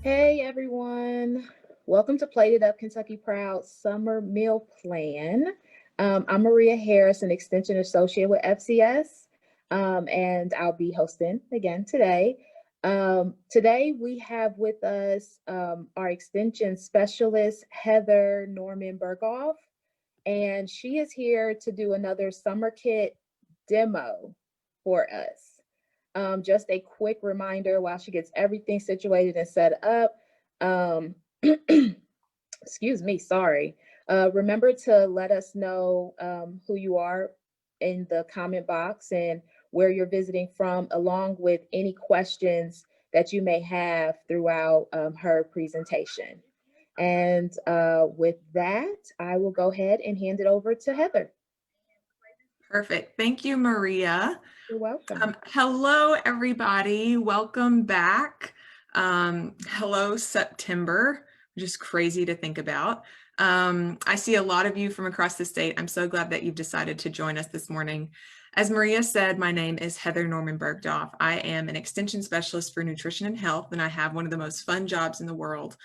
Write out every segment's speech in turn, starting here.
Hey everyone, welcome to Plated Up Kentucky Proud Summer Meal Plan. I'm Maria Harris, an Extension Associate with FCS, and I'll be hosting again today. Today we have with us our Extension Specialist, Heather Norman-Burgdolf, and she is here to do another summer kit demo for us. Just a quick reminder while she gets everything situated and set up. Um, excuse me, sorry. Remember to let us know who you are in the comment box and where you're visiting from, along with any questions that you may have throughout her presentation. And with that, I will go ahead and hand it over to Heather. Perfect. Thank you, Maria. You're welcome. Hello, everybody. Welcome back. Hello, September, which is crazy to think about. I see a lot of you from across the state. I'm so glad that you've decided to join us this morning. As Maria said, my name is Heather Norman-Burgdolf. I am an extension specialist for nutrition and health, and I have one of the most fun jobs in the world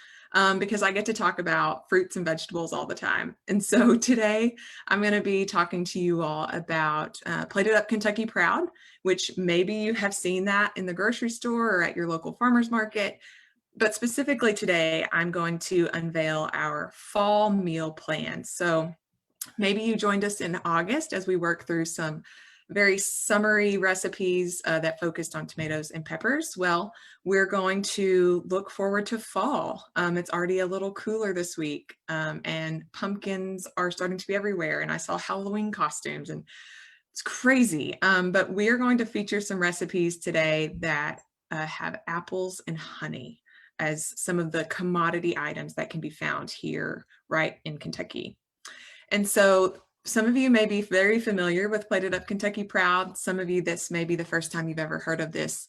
because I get to talk about fruits and vegetables all the time. And so today I'm going to be talking to you all about Plated Up Kentucky Proud, which maybe you have seen that in the grocery store or at your local farmer's market. But specifically today, I'm going to unveil our fall meal plan. So maybe you joined us in August as we work through some very summery recipes that focused on tomatoes and peppers. Well, we're going to look forward to fall. It's already a little cooler this week and pumpkins are starting to be everywhere. And I saw Halloween costumes and it's crazy. But we are going to feature some recipes today that have apples and honey as some of the commodity items that can be found here right in Kentucky. And so some of you may be very familiar with Plated Up Kentucky Proud. Some of you, this may be the first time you've ever heard of this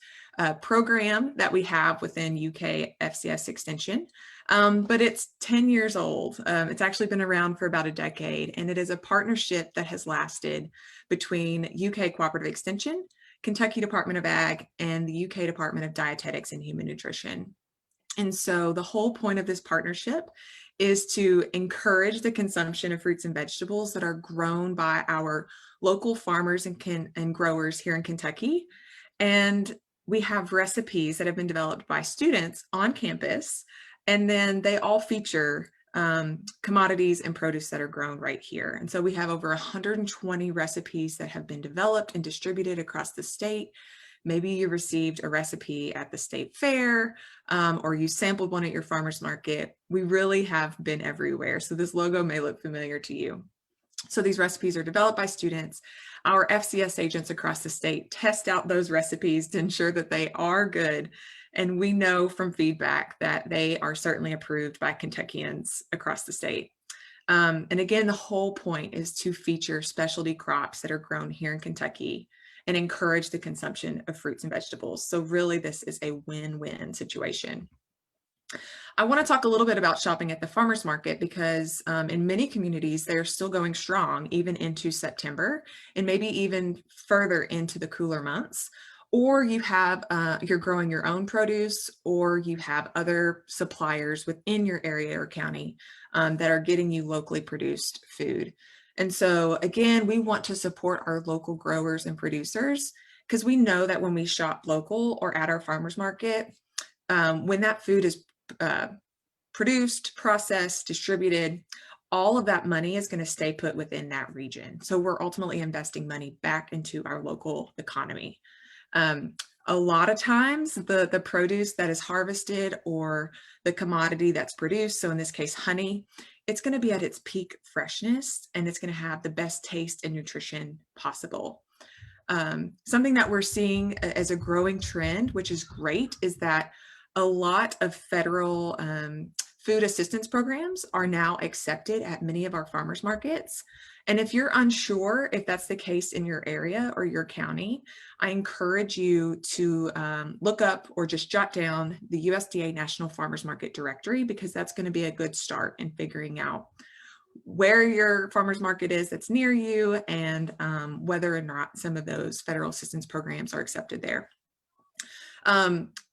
program that we have within UK FCS Extension. But it's 10 years old. It's actually been around for about a decade, and it is a partnership that has lasted between UK Cooperative Extension, Kentucky Department of Ag, and the UK Department of Dietetics and Human Nutrition. And so the whole point of this partnership is to encourage the consumption of fruits and vegetables that are grown by our local farmers and growers here in Kentucky. And we have recipes that have been developed by students on campus, and then they all feature commodities and produce that are grown right here. And so we have over 120 recipes that have been developed and distributed across the state. Maybe you received a recipe at the state fair or you sampled one at your farmer's market. We really have been everywhere. So this logo may look familiar to you. So these recipes are developed by students. Our FCS agents across the state test out those recipes to ensure that they are good. And we know from feedback that they are certainly approved by Kentuckians across the state. And again, the whole point is to feature specialty crops that are grown here in Kentucky and encourage the consumption of fruits and vegetables. So really, this is a win-win situation. I want to talk a little bit about shopping at the farmer's market because in many communities, they're still going strong even into September and maybe even further into the cooler months. Or you have, you're growing your own produce, or you have other suppliers within your area or county that are getting you locally produced food. And so again, we want to support our local growers and producers because we know that when we shop local or at our farmer's market, when that food is produced, processed, distributed, all of that money is going to stay put within that region. So we're ultimately investing money back into our local economy. A lot of times the produce that is harvested or the commodity that's produced, so in this case, honey, it's going to be at its peak freshness and it's going to have the best taste and nutrition possible. Something that we're seeing as a growing trend, which is great, is that a lot of federal food assistance programs are now accepted at many of our farmers markets. And if you're unsure if that's the case in your area or your county, I encourage you to look up or just jot down the USDA National Farmers Market Directory, because that's going to be a good start in figuring out where your farmers market is that's near you and whether or not some of those federal assistance programs are accepted there.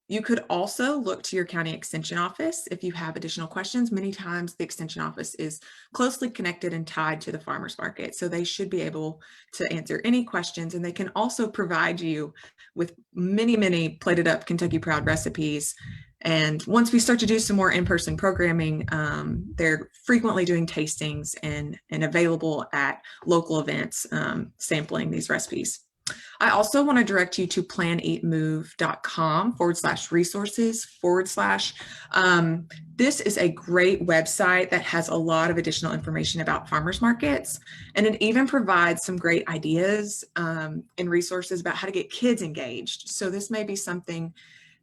You could also look to your county extension office if you have additional questions. Many times the extension office is closely connected and tied to the farmers market, so they should be able to answer any questions, and they can also provide you with many plated up Kentucky Proud recipes. And once we start to do some more in-person programming, they're frequently doing tastings and available at local events, sampling these recipes. I also want to direct you to planeatmove.com/resources/. This is a great website that has a lot of additional information about farmers markets, and it even provides some great ideas and resources about how to get kids engaged. So this may be something,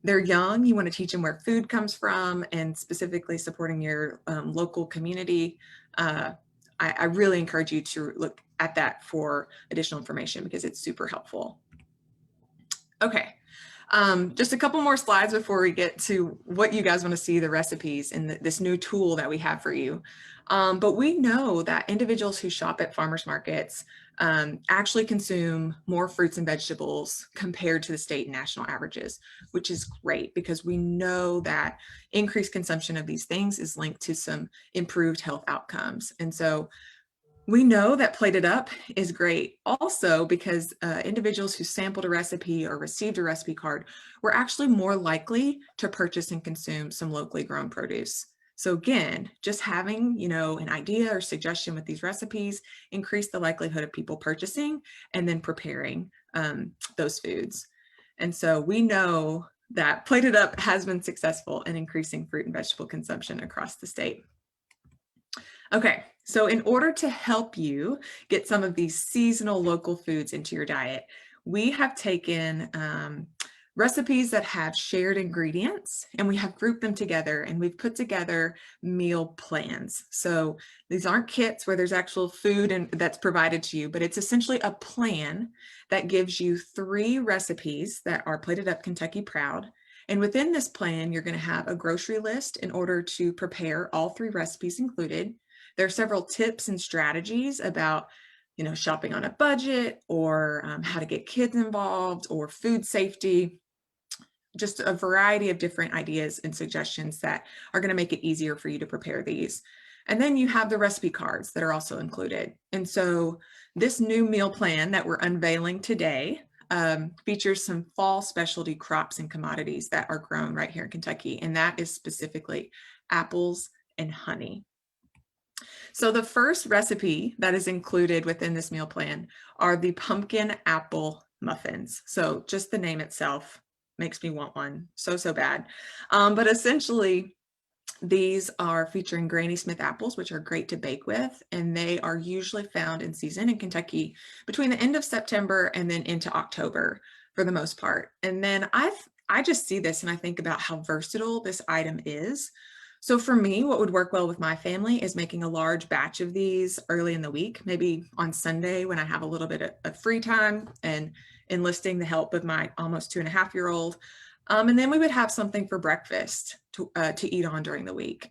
they're young, you want to teach them where food comes from and specifically supporting your local community. I really encourage you to look at that for additional information because it's super helpful. Okay, just a couple more slides before we get to what you guys want to see, the recipes and this new tool that we have for you. But we know that individuals who shop at farmers markets actually consume more fruits and vegetables compared to the state and national averages, which is great because we know that increased consumption of these things is linked to some improved health outcomes. And so we know that plated up is great also because individuals who sampled a recipe or received a recipe card were actually more likely to purchase and consume some locally grown produce. So again, just having, an idea or suggestion with these recipes increase the likelihood of people purchasing and then preparing those foods. And so we know that plated up has been successful in increasing fruit and vegetable consumption across the state. Okay, so in order to help you get some of these seasonal local foods into your diet, we have taken recipes that have shared ingredients and we have grouped them together and we've put together meal plans. So these aren't kits where there's actual food that's provided to you, but it's essentially a plan that gives you 3 recipes that are plated up Kentucky Proud. And within this plan, you're going to have a grocery list in order to prepare all 3 recipes included. There are several tips and strategies about, shopping on a budget or how to get kids involved or food safety, just a variety of different ideas and suggestions that are going to make it easier for you to prepare these. And then you have the recipe cards that are also included. And so this new meal plan that we're unveiling today features some fall specialty crops and commodities that are grown right here in Kentucky. And that is specifically apples and honey. So the first recipe that is included within this meal plan are the pumpkin apple muffins. So just the name itself makes me want one so bad. But essentially, these are featuring Granny Smith apples, which are great to bake with, and they are usually found in season in Kentucky between the end of September and then into October for the most part. And then I just see this and I think about how versatile this item is. So for me, what would work well with my family is making a large batch of these early in the week, maybe on Sunday when I have a little bit of free time, and enlisting the help of my almost 2.5-year-old. And then we would have something for breakfast to eat on during the week.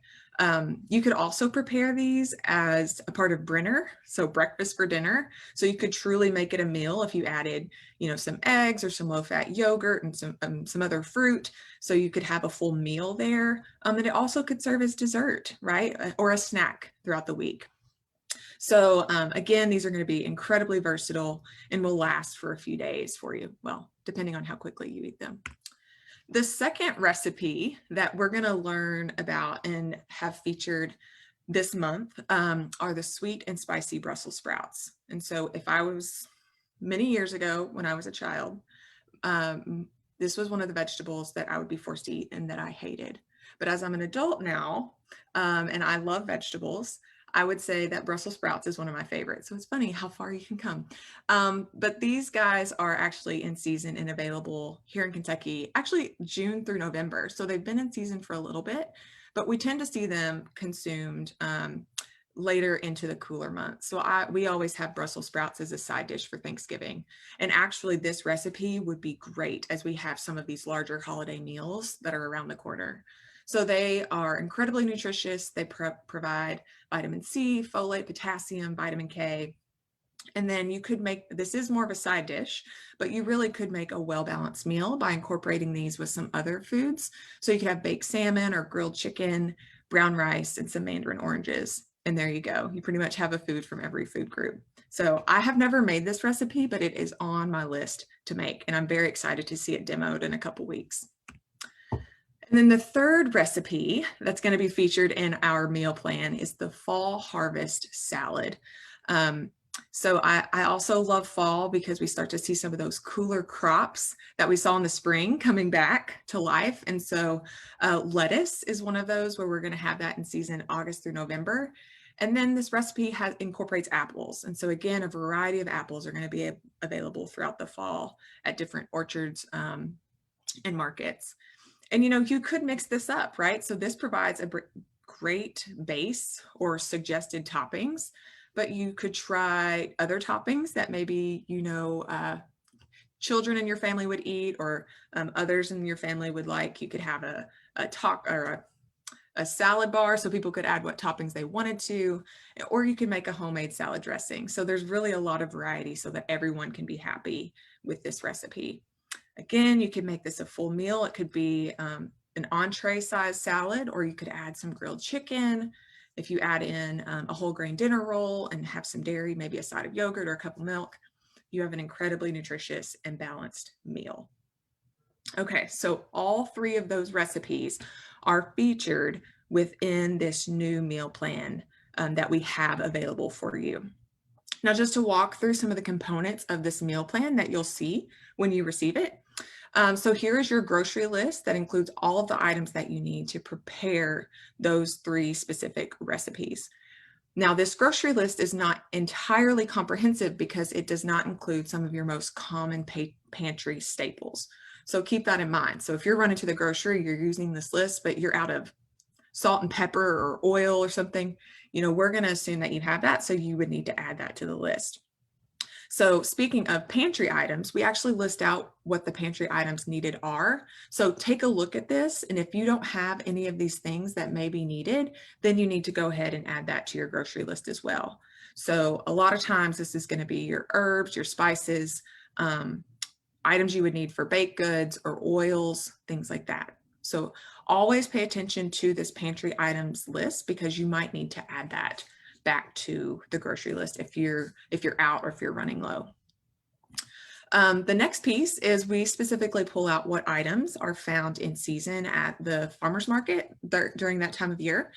You could also prepare these as a part of Brenner, so breakfast for dinner. So you could truly make it a meal if you added, some eggs or some low-fat yogurt and some other fruit. So you could have a full meal there. And it also could serve as dessert, right? Or a snack throughout the week. So again, these are going to be incredibly versatile and will last for a few days for you. Well, depending on how quickly you eat them. The second recipe that we're going to learn about and have featured this month are the sweet and spicy Brussels sprouts. And so if I was many years ago when I was a child, this was one of the vegetables that I would be forced to eat and that I hated. But as I'm an adult now and I love vegetables, I would say that Brussels sprouts is one of my favorites. So it's funny how far you can come. But these guys are actually in season and available here in Kentucky, actually June through November. So they've been in season for a little bit, but we tend to see them consumed later into the cooler months. So we always have Brussels sprouts as a side dish for Thanksgiving. And actually this recipe would be great as we have some of these larger holiday meals that are around the corner. So they are incredibly nutritious. They provide vitamin C, folate, potassium, vitamin K. And then you could make, this is more of a side dish, but you really could make a well-balanced meal by incorporating these with some other foods. So you could have baked salmon or grilled chicken, brown rice, and some mandarin oranges. And there you go. You pretty much have a food from every food group. So I have never made this recipe, but it is on my list to make. And I'm very excited to see it demoed in a couple weeks. And then the third recipe that's going to be featured in our meal plan is the fall harvest salad. So I also love fall because we start to see some of those cooler crops that we saw in the spring coming back to life. And so lettuce is one of those where we're going to have that in season August through November. And then this recipe incorporates apples. And so again, a variety of apples are going to be available throughout the fall at different orchards and markets. And you could mix this up, right? So this provides a great base or suggested toppings, but you could try other toppings that maybe children in your family would eat, or others in your family would like. You could have a salad bar so people could add what toppings they wanted to, or you could make a homemade salad dressing. So there's really a lot of variety so that everyone can be happy with this recipe. Again, you could make this a full meal. It could be an entree size salad, or you could add some grilled chicken. If you add in a whole grain dinner roll and have some dairy, maybe a side of yogurt or a cup of milk, you have an incredibly nutritious and balanced meal. Okay, so all three of those recipes are featured within this new meal plan that we have available for you. Now, just to walk through some of the components of this meal plan that you'll see when you receive it. So here is your grocery list that includes all of the items that you need to prepare those three specific recipes. Now, this grocery list is not entirely comprehensive because it does not include some of your most common pantry staples. So keep that in mind. So if you're running to the grocery, you're using this list, but you're out of salt and pepper or oil or something, we're going to assume that you have that. So you would need to add that to the list. So speaking of pantry items, we actually list out what the pantry items needed are. So take a look at this. And if you don't have any of these things that may be needed, then you need to go ahead and add that to your grocery list as well. So a lot of times this is going to be your herbs, your spices, items you would need for baked goods or oils, things like that. So always pay attention to this pantry items list because you might need to add that back to the grocery list if you're out or if you're running low. The next piece is we specifically pull out what items are found in season at the farmer's market during that time of year.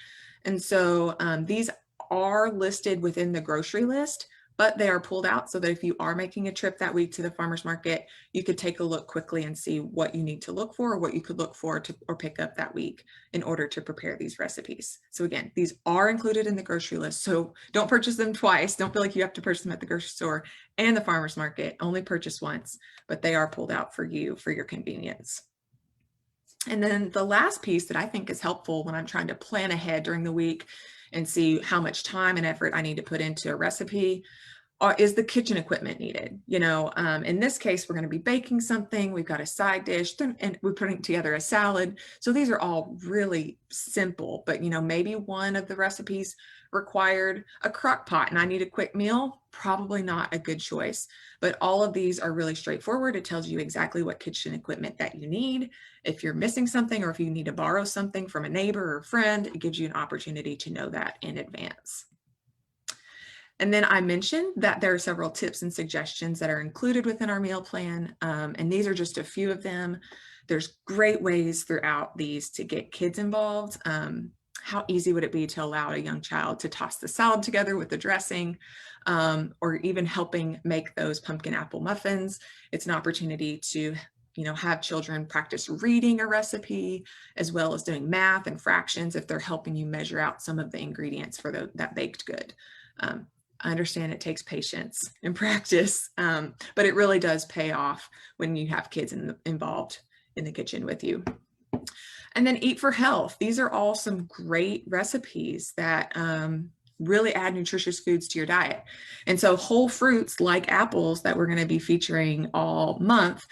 And so these are listed within the grocery list, but they are pulled out so that if you are making a trip that week to the farmer's market, you could take a look quickly and see what you need to look for or what you could look for or pick up that week in order to prepare these recipes. So again, these are included in the grocery list. So don't purchase them twice. Don't feel like you have to purchase them at the grocery store and the farmer's market. Only purchase once, but they are pulled out for you for your convenience. And then the last piece that I think is helpful when I'm trying to plan ahead during the week and see how much time and effort I need to put into a recipe is the kitchen equipment needed. In this case, we're going to be baking something. We've got a side dish and we're putting together a salad. So these are all really simple, but maybe one of the recipes required a crock pot and I need a quick meal, probably not a good choice. But all of these are really straightforward. It tells you exactly what kitchen equipment that you need. If you're missing something or if you need to borrow something from a neighbor or a friend, it gives you an opportunity to know that in advance. And then I mentioned that there are several tips and suggestions that are included within our meal plan, and these are just a few of them. There's great ways throughout these to get kids involved. How easy would it be to allow a young child to toss the salad together with the dressing, or even helping make those pumpkin apple muffins? It's an opportunity to have children practice reading a recipe as well as doing math and fractions if they're helping you measure out some of the ingredients for that baked good. I understand it takes patience and practice, but it really does pay off when you have kids involved in the kitchen with you. And then eat for health. These are all some great recipes that really add nutritious foods to your diet. And so whole fruits like apples that we're going to be featuring all month,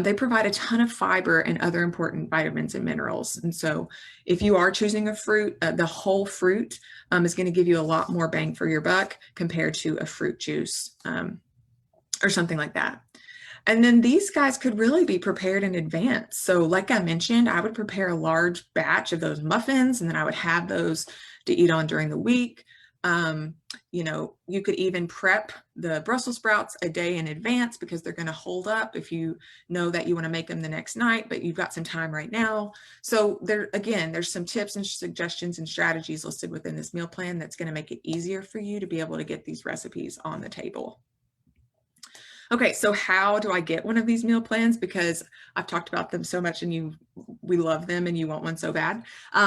they provide a ton of fiber and other important vitamins and minerals. And so if you are choosing a fruit, the whole fruit is going to give you a lot more bang for your buck compared to a fruit juice or something like that. And then these guys could really be prepared in advance. So like I mentioned, I would prepare a large batch of those muffins, and then I would have those to eat on during the week. You know, you could even prep the Brussels sprouts a day in advance because they're going to hold up if you know that you want to make them the next night, but you've got some time right now. So there, again, there's some tips and suggestions and strategies listed within this meal plan that's going to make it easier for you to be able to get these recipes on the table. Okay, so how do I get one of these meal plans? Because I've talked about them so much and we love them and you want one so bad.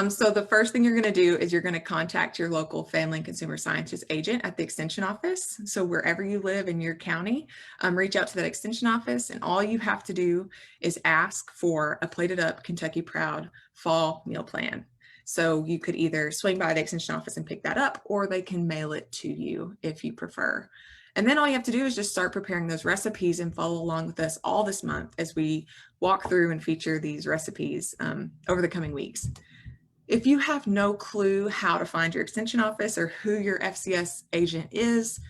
So the first thing you're gonna do is you're gonna contact your local Family and Consumer Sciences agent at the Extension office. So wherever you live in your county, reach out to that Extension office, and all you have to do is ask for a Plated Up Kentucky Proud fall meal plan. So you could either swing by the Extension office and pick that up, or they can mail it to you if you prefer. And then all you have to do is just start preparing those recipes and follow along with us all this month as we walk through and feature these recipes over the coming weeks. If you have no clue how to find your extension office or who your FCS agent is,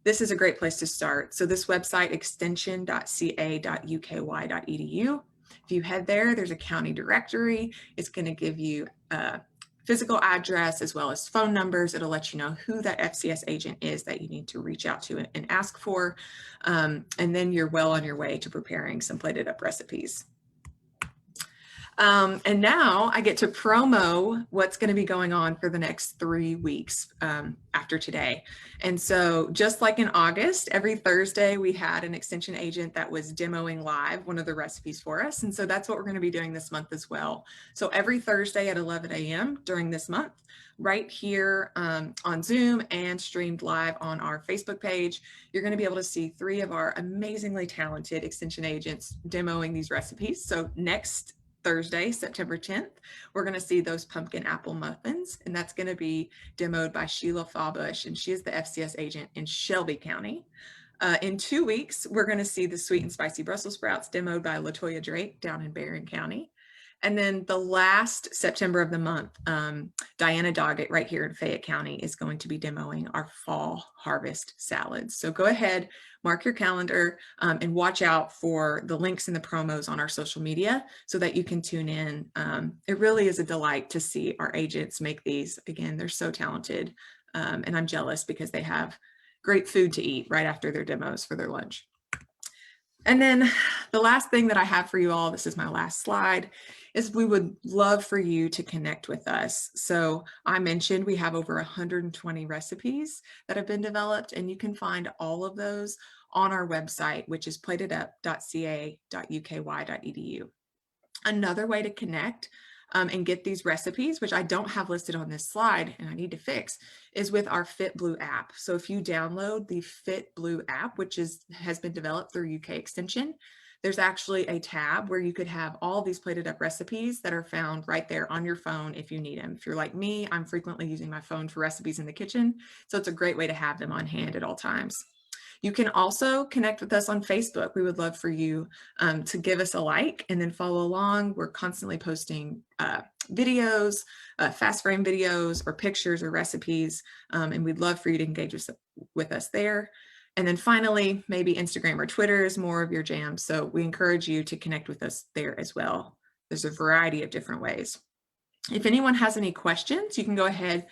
this is a great place to start. So this website, extension.ca.uky.edu. If you head there, there's a county directory. It's going to give you physical address as well as phone numbers. It'll let you know who that FCS agent is that you need to reach out to and ask for. And then you're well on your way to preparing some plated up recipes. And now I get to promo what's going to be going on for the next 3 weeks after today. And so just like in August, every Thursday we had an extension agent that was demoing live one of the recipes for us. And so that's what we're going to be doing this month as well. So every Thursday at 11 a.m. during this month, right here on Zoom and streamed live on our Facebook page, you're going to be able to see 3 of our amazingly talented extension agents demoing these recipes. So next Thursday, September 10th, we're going to see those pumpkin apple muffins, and that's going to be demoed by Sheila Fawbush, and she is the FCS agent in Shelby County. In 2 weeks, we're going to see the sweet and spicy Brussels sprouts demoed by Latoya Drake down in Barron County. And then the last September of the month, Diana Doggett right here in Fayette County is going to be demoing our fall harvest salads. So go ahead, mark your calendar, and watch out for the links and the promos on our social media so that you can tune in. It really is a delight to see our agents make these. Again, they're so talented, and I'm jealous because they have great food to eat right after their demos for their lunch. And then the last thing that I have for you all, this is my last slide, is we would love for you to connect with us. So I mentioned we have over 120 recipes that have been developed, and you can find all of those on our website, which is platedup.ca.uky.edu. Another way to connect and get these recipes, which I don't have listed on this slide and I need to fix, is with our FitBlue app. So if you download the FitBlue app, which has been developed through UK Extension, there's actually a tab where you could have all these plated up recipes that are found right there on your phone if you need them. If you're like me, I'm frequently using my phone for recipes in the kitchen, so it's a great way to have them on hand at all times. You can also connect with us on Facebook. We would love for you to give us a like and then follow along. We're constantly posting videos, fast frame videos or pictures or recipes, and we'd love for you to engage with us there. And then finally, maybe Instagram or Twitter is more of your jam. So we encourage you to connect with us there as well. There's a variety of different ways. If anyone has any questions, you can go ahead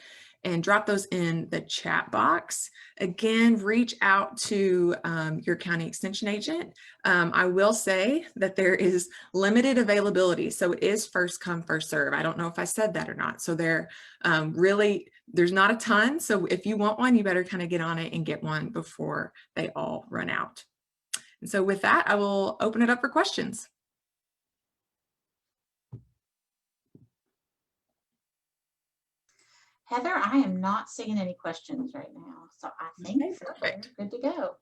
and drop those in the chat box. Again, reach out to your county extension agent. I will say that there is limited availability, so it is first come, first serve. I don't know if I said that or not. So there's not a ton. So if you want one, you better kind of get on it and get one before they all run out. And so with that, I will open it up for questions. Heather, I am not seeing any questions right now, so I think we're good to go.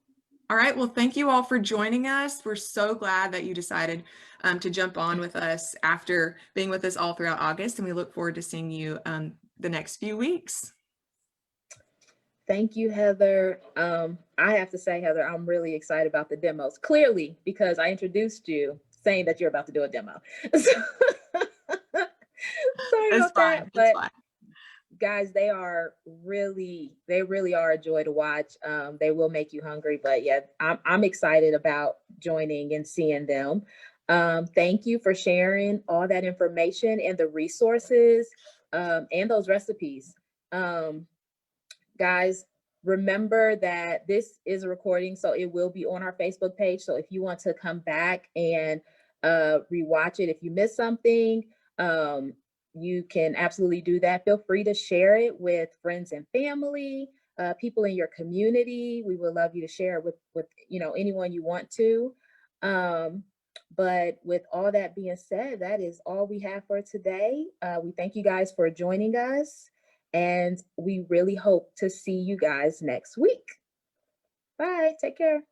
All right, well, thank you all for joining us. We're so glad that you decided to jump on with us after being with us all throughout August, and we look forward to seeing you the next few weeks. Thank you, Heather. I have to say, Heather, I'm really excited about the demos. Clearly, because I introduced you saying that you're about to do a demo. Sorry It's about fine. that, It's but fine. guys, they really are a joy to watch. They will make you hungry, but yeah, I'm excited about joining and seeing them. Thank you for sharing all that information and the resources and those recipes. Guys, remember that this is a recording, so it will be on our Facebook page. So if you want to come back and rewatch it, if you missed something, you can absolutely do that. Feel free to share it with friends and family, people in your community. We would love you to share it with anyone you want to. But with all that being said, that is all we have for today. We thank you guys for joining us, and we really hope to see you guys next week. Bye. Take care.